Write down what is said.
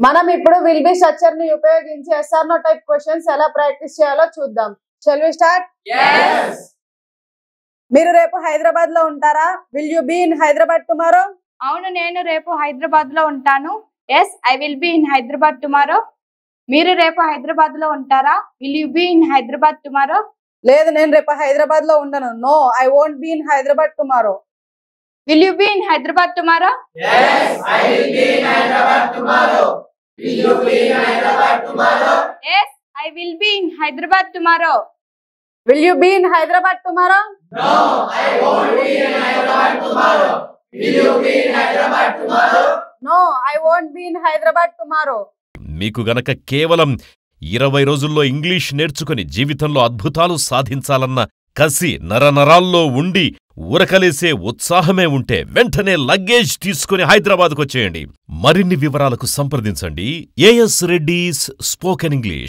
మనం ఇప్పుడు will be structure ని ఉపయోగించి ఎస్ఆర్ నో టైప్ క్వశ్చన్స్ ఎలా ప్రాక్టీస్ చేయాలో చూద్దాం. Shall we start? yes. మీరు రేపు హైదరాబాద్ లో ఉంటారా? Will you be in Hyderabad tomorrow? అవును, నేను రేపు హైదరాబాద్ లో ఉంటాను. Yes, I will be in Hyderabad tomorrow. మీరు రేపు హైదరాబాద్ లో ఉంటారా? Will you be in Hyderabad tomorrow? లేదు, నేను రేపు హైదరాబాద్ లో ఉండను. No, I won't be in Hyderabad tomorrow. Will you be in Hyderabad tomorrow? Yes, I will be in Hyderabad tomorrow. Will you be in Hyderabad tomorrow? Yes, I will be in Hyderabad tomorrow. Will you be in Hyderabad tomorrow? No, I won't be in Hyderabad tomorrow. Will you be in Hyderabad tomorrow? No, I won't be in Hyderabad tomorrow. మీకు గనక కేవలం 20 రోజుల్లో English నేర్చుకుని జీవితంలో అద్భుతాలు సాధించాలన్న కసి నరనరాల్లో ఉండి ఊరకలేసే ఉత్సాహమే ఉంటే వెంటనే లగేజ్ తీసుకుని హైదరాబాద్కు వచ్చేయండి. మరిన్ని వివరాలకు సంప్రదించండి ఏఎస్ రెడ్డీస్ స్పోకెన్ ఇంగ్లీష్.